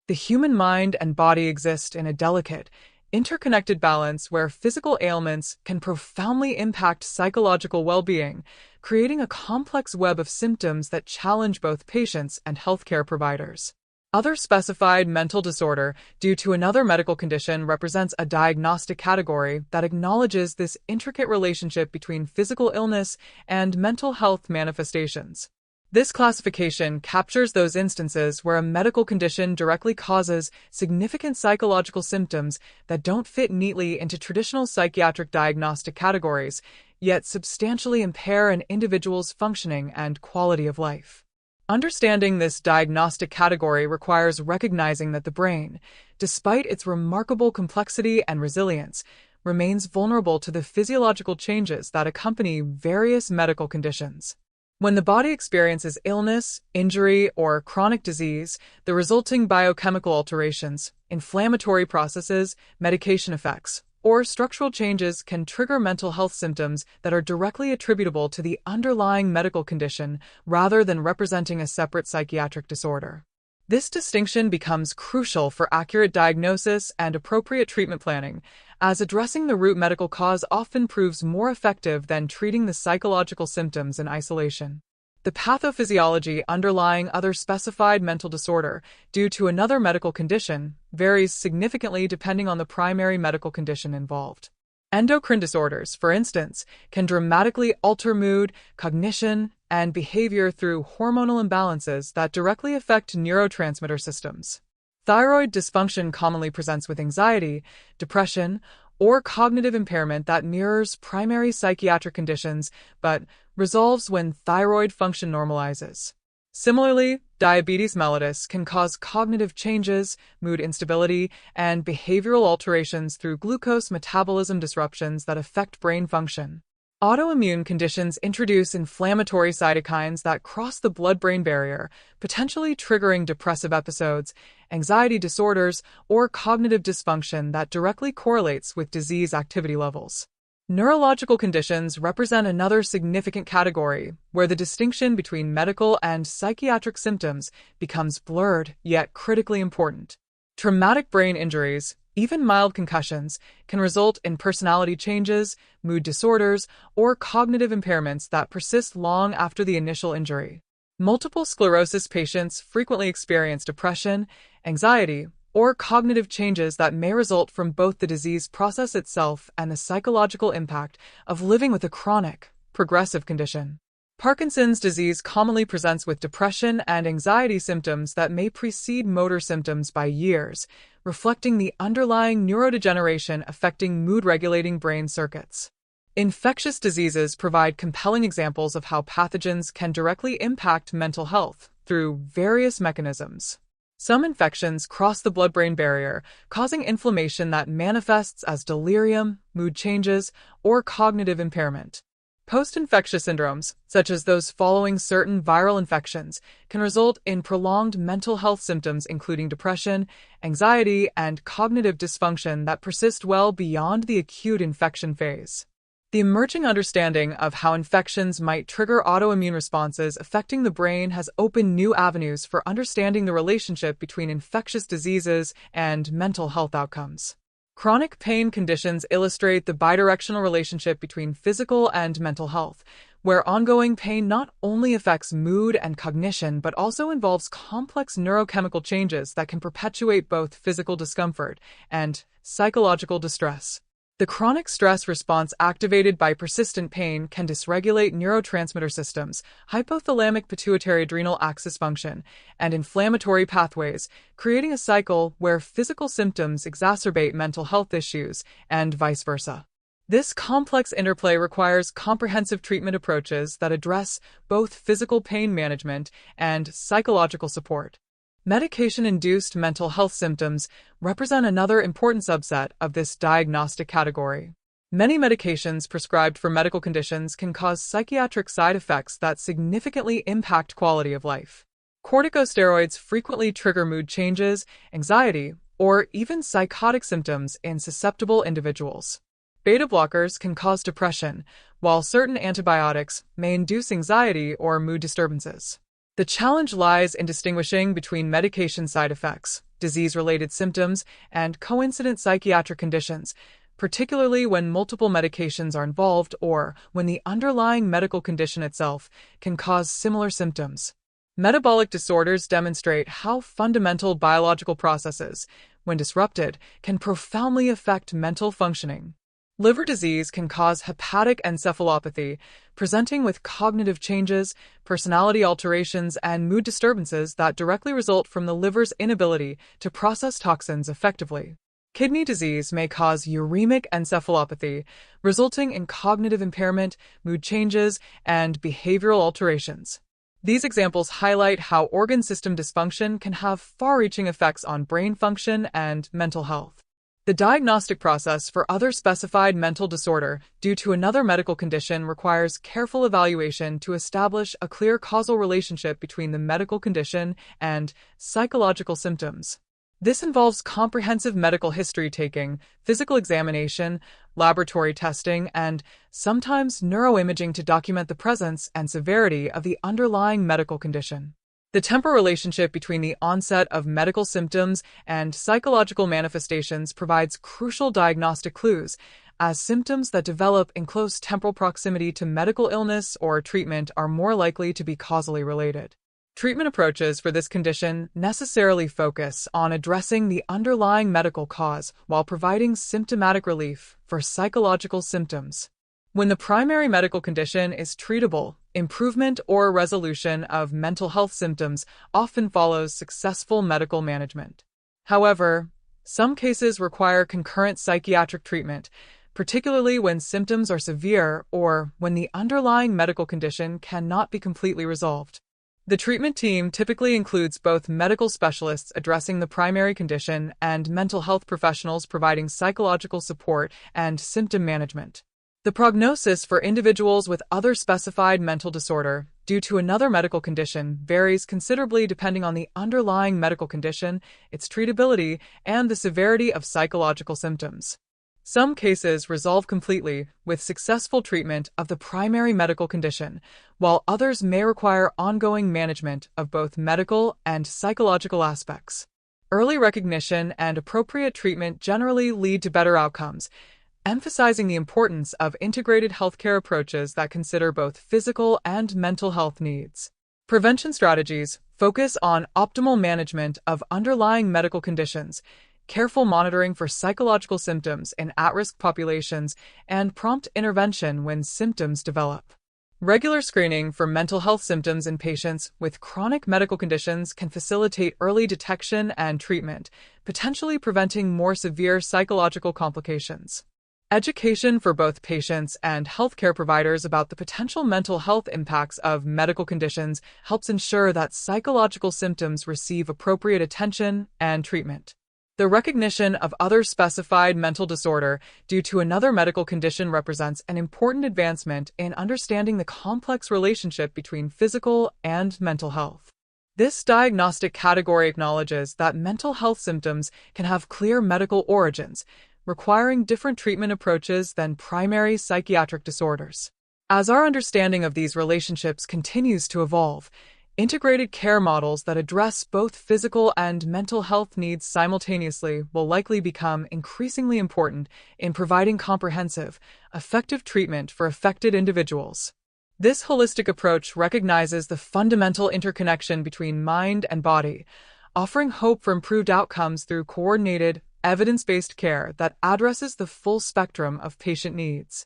The human mind and body exist in a delicate, interconnected balance where physical ailments can profoundly impact psychological well-being, creating a complex web of symptoms that challenge both patients and healthcare providers. Other specified mental disorder due to another medical condition represents a diagnostic category that acknowledges this intricate relationship between physical illness and mental health manifestations. This classification captures those instances where a medical condition directly causes significant psychological symptoms that don't fit neatly into traditional psychiatric diagnostic categories, yet substantially impair an individual's functioning and quality of life. Understanding this diagnostic category requires recognizing that the brain, despite its remarkable complexity and resilience, remains vulnerable to the physiological changes that accompany various medical conditions. When the body experiences illness, injury, or chronic disease, the resulting biochemical alterations, inflammatory processes, medication effects, or structural changes can trigger mental health symptoms that are directly attributable to the underlying medical condition rather than representing a separate psychiatric disorder. This distinction becomes crucial for accurate diagnosis and appropriate treatment planning, as addressing the root medical cause often proves more effective than treating the psychological symptoms in isolation. The pathophysiology underlying other specified mental disorder due to another medical condition varies significantly depending on the primary medical condition involved. Endocrine disorders, for instance, can dramatically alter mood, cognition, and behavior through hormonal imbalances that directly affect neurotransmitter systems. Thyroid dysfunction commonly presents with anxiety, depression, or cognitive impairment that mirrors primary psychiatric conditions but resolves when thyroid function normalizes. Similarly, diabetes mellitus can cause cognitive changes, mood instability, and behavioral alterations through glucose metabolism disruptions that affect brain function. Autoimmune conditions introduce inflammatory cytokines that cross the blood-brain barrier, potentially triggering depressive episodes, anxiety disorders, or cognitive dysfunction that directly correlates with disease activity levels. Neurological conditions represent another significant category where the distinction between medical and psychiatric symptoms becomes blurred yet critically important. Traumatic brain injuries, even mild concussions, can result in personality changes, mood disorders, or cognitive impairments that persist long after the initial injury. Multiple sclerosis patients frequently experience depression, anxiety, or cognitive changes that may result from both the disease process itself and the psychological impact of living with a chronic, progressive condition. Parkinson's disease commonly presents with depression and anxiety symptoms that may precede motor symptoms by years, reflecting the underlying neurodegeneration affecting mood-regulating brain circuits. Infectious diseases provide compelling examples of how pathogens can directly impact mental health through various mechanisms. Some infections cross the blood-brain barrier, causing inflammation that manifests as delirium, mood changes, or cognitive impairment. Post-infectious syndromes, such as those following certain viral infections, can result in prolonged mental health symptoms including depression, anxiety, and cognitive dysfunction that persist well beyond the acute infection phase. The emerging understanding of how infections might trigger autoimmune responses affecting the brain has opened new avenues for understanding the relationship between infectious diseases and mental health outcomes. Chronic pain conditions illustrate the bidirectional relationship between physical and mental health, where ongoing pain not only affects mood and cognition but also involves complex neurochemical changes that can perpetuate both physical discomfort and psychological distress. The chronic stress response activated by persistent pain can dysregulate neurotransmitter systems, hypothalamic pituitary adrenal axis function, and inflammatory pathways, creating a cycle where physical symptoms exacerbate mental health issues and vice versa. This complex interplay requires comprehensive treatment approaches that address both physical pain management and psychological support. Medication-induced mental health symptoms represent another important subset of this diagnostic category. Many medications prescribed for medical conditions can cause psychiatric side effects that significantly impact quality of life. Corticosteroids frequently trigger mood changes, anxiety, or even psychotic symptoms in susceptible individuals. Beta blockers can cause depression, while certain antibiotics may induce anxiety or mood disturbances. The challenge lies in distinguishing between medication side effects, disease-related symptoms, and coincident psychiatric conditions, particularly when multiple medications are involved or when the underlying medical condition itself can cause similar symptoms. Metabolic disorders demonstrate how fundamental biological processes, when disrupted, can profoundly affect mental functioning. Liver disease can cause hepatic encephalopathy, presenting with cognitive changes, personality alterations, and mood disturbances that directly result from the liver's inability to process toxins effectively. Kidney disease may cause uremic encephalopathy, resulting in cognitive impairment, mood changes, and behavioral alterations. These examples highlight how organ system dysfunction can have far-reaching effects on brain function and mental health. The diagnostic process for other specified mental disorder due to another medical condition requires careful evaluation to establish a clear causal relationship between the medical condition and psychological symptoms. This involves comprehensive medical history taking, physical examination, laboratory testing, and sometimes neuroimaging to document the presence and severity of the underlying medical condition. The temporal relationship between the onset of medical symptoms and psychological manifestations provides crucial diagnostic clues, as symptoms that develop in close temporal proximity to medical illness or treatment are more likely to be causally related. Treatment approaches for this condition necessarily focus on addressing the underlying medical cause while providing symptomatic relief for psychological symptoms. When the primary medical condition is treatable, improvement or resolution of mental health symptoms often follows successful medical management. However, some cases require concurrent psychiatric treatment, particularly when symptoms are severe or when the underlying medical condition cannot be completely resolved. The treatment team typically includes both medical specialists addressing the primary condition and mental health professionals providing psychological support and symptom management. The prognosis for individuals with other specified mental disorder due to another medical condition varies considerably depending on the underlying medical condition, its treatability, and the severity of psychological symptoms. Some cases resolve completely with successful treatment of the primary medical condition, while others may require ongoing management of both medical and psychological aspects. Early recognition and appropriate treatment generally lead to better outcomes, emphasizing the importance of integrated healthcare approaches that consider both physical and mental health needs. Prevention strategies focus on optimal management of underlying medical conditions, careful monitoring for psychological symptoms in at-risk populations, and prompt intervention when symptoms develop. Regular screening for mental health symptoms in patients with chronic medical conditions can facilitate early detection and treatment, potentially preventing more severe psychological complications. Education for both patients and healthcare providers about the potential mental health impacts of medical conditions helps ensure that psychological symptoms receive appropriate attention and treatment. The recognition of other specified mental disorder due to another medical condition represents an important advancement in understanding the complex relationship between physical and mental health. This diagnostic category acknowledges that mental health symptoms can have clear medical origins, requiring different treatment approaches than primary psychiatric disorders. As our understanding of these relationships continues to evolve, integrated care models that address both physical and mental health needs simultaneously will likely become increasingly important in providing comprehensive, effective treatment for affected individuals. This holistic approach recognizes the fundamental interconnection between mind and body, offering hope for improved outcomes through coordinated, evidence-based care that addresses the full spectrum of patient needs.